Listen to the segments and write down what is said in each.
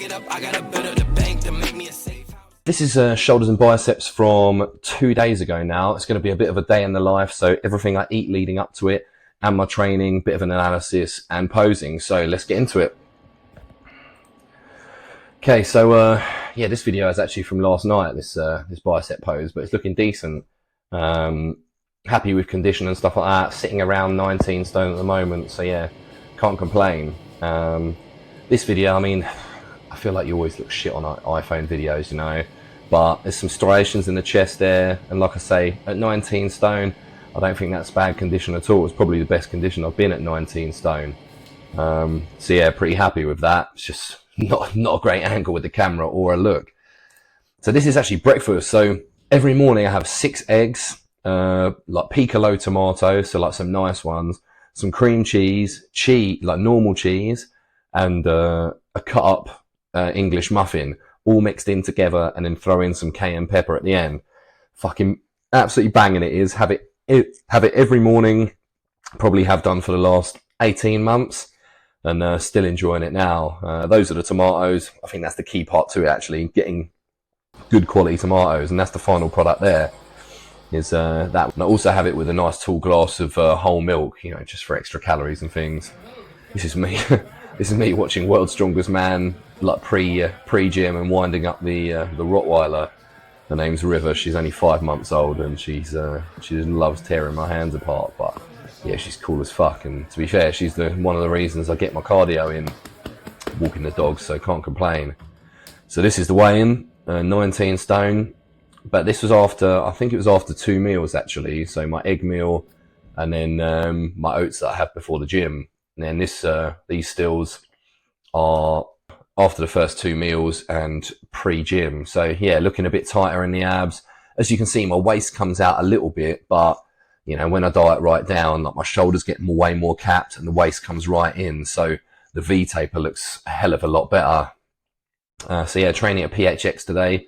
it up, I gotta build up the bank to make me a safe house. This is shoulders and biceps from 2 days ago now. It's going to be a bit of a day in the life, so everything I eat leading up to it, and my training, bit of an analysis, and posing. So let's get into it. Okay, so yeah, this video is actually from last night, this bicep pose, but it's looking decent. Happy with condition and stuff like that. Sitting around 19 stone at the moment, so yeah, can't complain. This video, I mean, I feel like you always look shit on iPhone videos, you know, but there's some striations in the chest there, and like I say, at 19 stone, I don't think that's bad condition at all. It's probably the best condition I've been at 19 stone. So yeah, pretty happy with that. It's just not a great angle with the camera or a look. So this is actually breakfast. So every morning I have 6 eggs, like piccolo tomatoes, so like some nice ones, some cream cheese, like normal cheese, and a cut up English muffin, all mixed in together, and then throw in some cayenne pepper at the end. Fucking absolutely banging it is. Have it every morning. Probably have done for the last 18 months, and still enjoying it now. Those are the tomatoes. I think that's the key part to it, actually, getting good quality tomatoes, and that's the final product there. Is that. And I also have it with a nice tall glass of whole milk, you know, just for extra calories and things. This is me. This is me watching World's Strongest Man, like pre-gym, and winding up the Rottweiler. Her name's River. She's only 5 months old, and she just loves tearing my hands apart. But yeah, she's cool as fuck. And to be fair, she's one of the reasons I get my cardio in, walking the dogs. So can't complain. So this is the weigh-in, 19 stone. But this was after, I think it was after 2 meals actually. So my egg meal, and then my oats that I had before the gym. And then these stills are after the first 2 meals and pre-gym. So yeah, looking a bit tighter in the abs. As you can see, my waist comes out a little bit, but you know, when I diet right down, like my shoulders get way more capped and the waist comes right in. So the V taper looks a hell of a lot better. So yeah, training at PHX today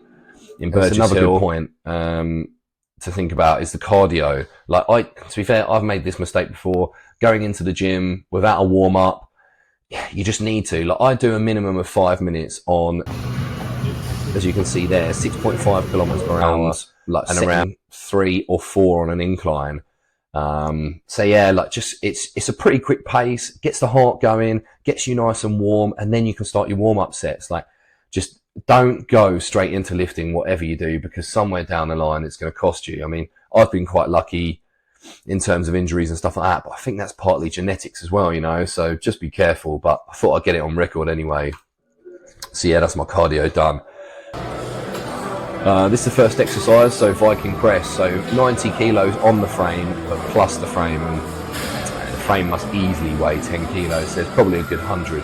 in Burgess Hill. Another good point to think about is the cardio. Like to be fair, I've made this mistake before, going into the gym without a warm up. You just need to. Like, I do a minimum of 5 minutes on, as you can see there, 6.5 kilometers per hour, like, and around 3 or 4 on an incline. So yeah, like, just it's a pretty quick pace, gets the heart going, gets you nice and warm, and then you can start your warm up sets. Like, just don't go straight into lifting whatever you do, because somewhere down the line it's going to cost you. I mean, I've been quite lucky in terms of injuries and stuff like that, but I think that's partly genetics as well, you know, so just be careful. But I thought I'd get it on record anyway. So yeah, that's my cardio done. This is the first exercise, so Viking press, so 90 kilos on the frame, but plus the frame, and the frame must easily weigh 10 kilos, so there's probably a good 100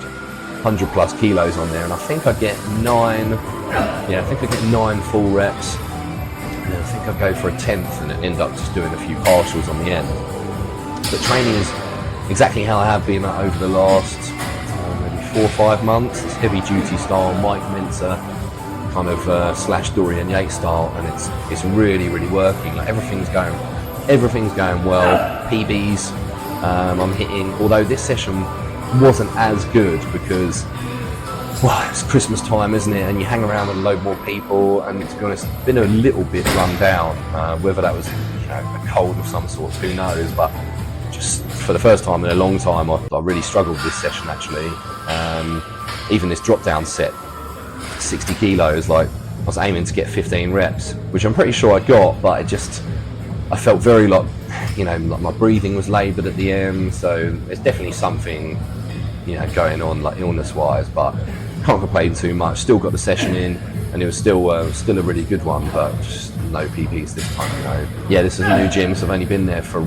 plus kilos on there, and I think I get 9 full reps. And I think I'll go for a 10th and end up just doing a few partials on the end. But training is exactly how I have been over the last maybe 4 or 5 months. It's heavy duty style, Mike Mincer kind of slash Dorian Yates style, and it's really working. Like, everything's going well. PBs I'm hitting, although this session wasn't as good because, well, it's Christmas time, isn't it? And you hang around with a load more people, and to be honest, it's been a little bit run down. Whether that was, you know, a cold of some sort, who knows? But just for the first time in a long time, I really struggled this session actually. Even this drop down set, 60 kilos, like, I was aiming to get 15 reps, which I'm pretty sure I got, but I felt very, like, you know, like my breathing was laboured at the end. So there's definitely something, you know, going on, like, illness wise, but can't complain too much. Still got the session in, and it was still a really good one, but just no PPs this time, you know. Yeah, this is a new gym, so I've only been there for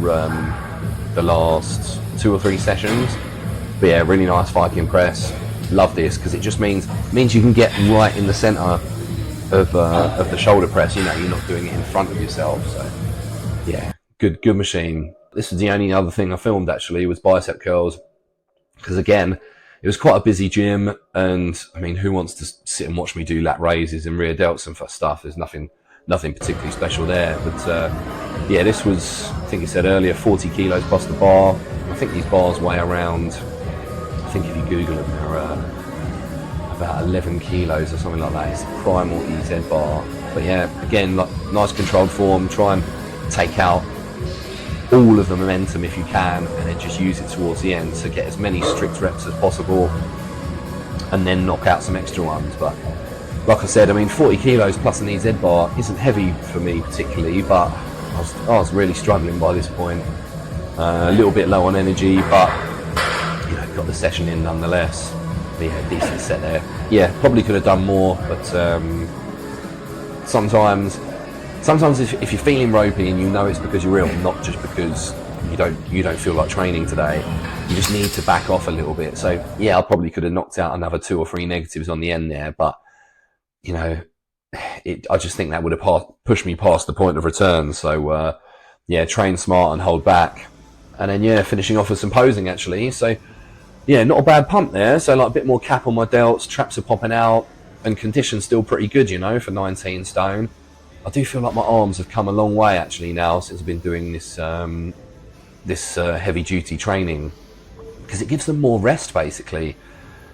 the last 2 or 3 sessions. But yeah, really nice Viking press. Love this because it just means you can get right in the centre of the shoulder press. You know, you're not doing it in front of yourself. So yeah, good machine. This is the only other thing I filmed actually, was bicep curls, because again, it was quite a busy gym, and I mean, who wants to sit and watch me do lat raises and rear delts and stuff? There's nothing particularly special there. But yeah, this was, I think you said earlier, 40 kilos plus the bar. I think these bars weigh around, I think if you Google them, they're, I about 11 kilos or something like that. It's a primal EZ bar. But yeah, again, like nice controlled form. Try and take out all of the momentum if you can, and then just use it towards the end to get as many strict reps as possible, and then knock out some extra ones. But like I said, I mean, 40 kilos plus an EZ bar isn't heavy for me particularly, but I was really struggling by this point. A little bit low on energy, but you know, got the session in nonetheless. But yeah, decent set there. Yeah, probably could have done more, but sometimes if you're feeling ropey and you know it's because you're ill, not just because you don't feel like training today, you just need to back off a little bit. So yeah, I probably could have knocked out another 2 or 3 negatives on the end there, but you know, I just think that would have pushed me past the point of return. So yeah, train smart and hold back. And then yeah, finishing off with some posing actually. So yeah, not a bad pump there. So like a bit more cap on my delts, traps are popping out, and condition's still pretty good, you know, for 19 stone. I do feel like my arms have come a long way actually now since I've been doing this heavy duty training, because it gives them more rest basically.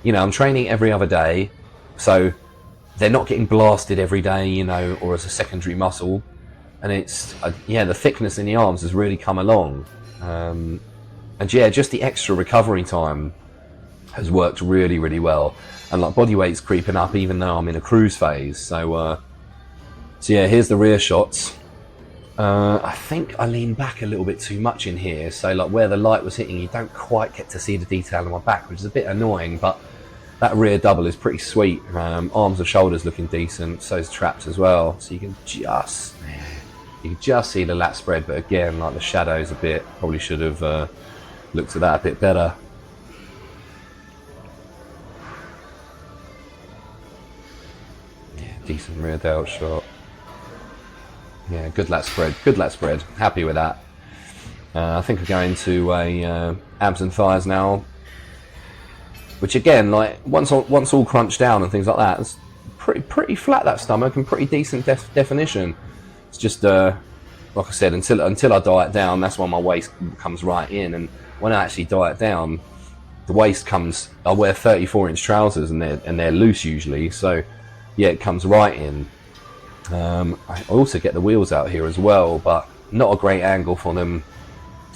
You know, I'm training every other day, so they're not getting blasted every day, you know, or as a secondary muscle. And it's yeah, the thickness in the arms has really come along, and yeah, just the extra recovery time has worked really, really well. And like body weight's creeping up even though I'm in a cruise phase. So yeah, here's the rear shots. I think I leaned back a little bit too much in here, so like where the light was hitting, you don't quite get to see the detail on my back, which is a bit annoying, but that rear double is pretty sweet. Arms and shoulders looking decent, so's traps as well, so you can just see the lat spread, but again, like the shadows a bit, probably should have looked at that a bit better. Yeah, decent rear delt shot. Yeah, good lat spread, happy with that. I think we're going to a abs and thighs now, which again, like once all crunched down and things like that, it's pretty flat, that stomach, and pretty decent definition. It's just like I said, until I diet down, that's when my waist comes right in, and when I actually diet down, the waist comes, I wear 34-inch trousers and they're loose usually, so yeah, it comes right in. I also get the wheels out here as well, but not a great angle for them.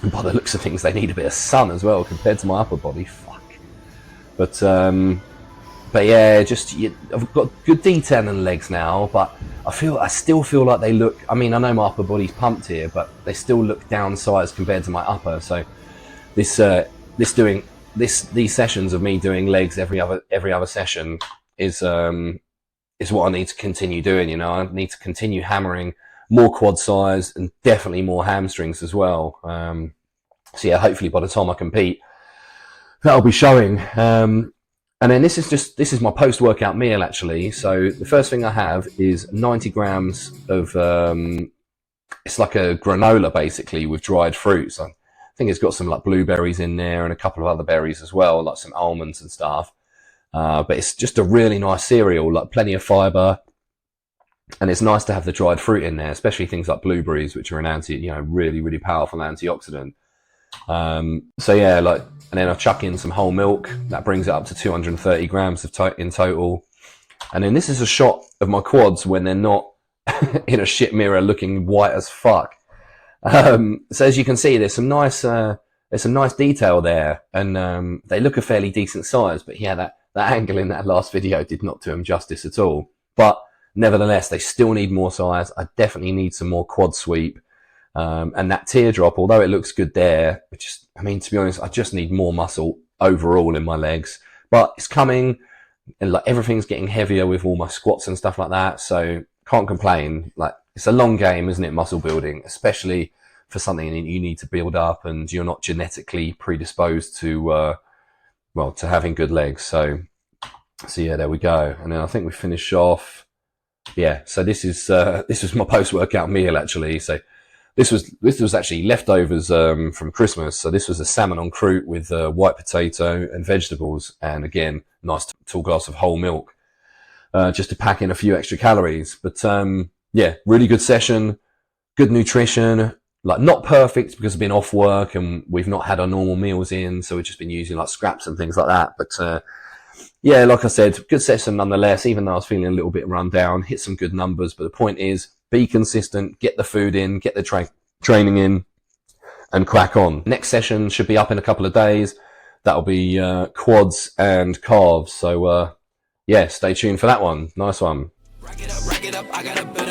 And by the looks of things, they need a bit of sun as well compared to my upper body. Fuck. But yeah, I've got good detail in the legs now, but I still feel like they look. I mean, I know my upper body's pumped here, but they still look downsized compared to my upper. So these sessions of me doing legs every other session is what I need to continue doing. You know, I need to continue hammering more quad size and definitely more hamstrings as well. So yeah, hopefully by the time I compete, that'll be showing. And then this is my post-workout meal actually. So the first thing I have is 90 grams of, it's like a granola basically with dried fruits. I think it's got some like blueberries in there and a couple of other berries as well, like some almonds and stuff. But it's just a really nice cereal, like plenty of fiber, and it's nice to have the dried fruit in there, especially things like blueberries, which are really, really powerful antioxidant. So yeah, like, and then I chuck in some whole milk. That brings it up to 230 grams in total. And then this is a shot of my quads when they're not in a shit mirror looking white as fuck. So as you can see, there's some nice detail there, and they look a fairly decent size. But yeah, that angle in that last video did not do them justice at all. But nevertheless, they still need more size. I definitely need some more quad sweep. And that teardrop, although it looks good there, I mean, to be honest, I just need more muscle overall in my legs. But it's coming, and like everything's getting heavier with all my squats and stuff like that. So can't complain. Like, it's a long game, isn't it? Muscle building, especially for something that you need to build up and you're not genetically predisposed to, to having good legs. So yeah, there we go. And then I think we finish off. Yeah. So this was my post-workout meal actually. So this was actually leftovers from Christmas. So this was a salmon en croûte with white potato and vegetables, and again, nice tall glass of whole milk, just to pack in a few extra calories. But yeah, really good session, good nutrition. Like, not perfect because I've been off work and we've not had our normal meals in, so we've just been using like scraps and things like that. But yeah, like I said, good session nonetheless, even though I was feeling a little bit run down, hit some good numbers. But the point is, be consistent, get the food in, get the training in, and crack on. Next session should be up in a couple of days. That'll be quads and calves. So, yeah, stay tuned for that one. Nice one. Rack it up, I got a bit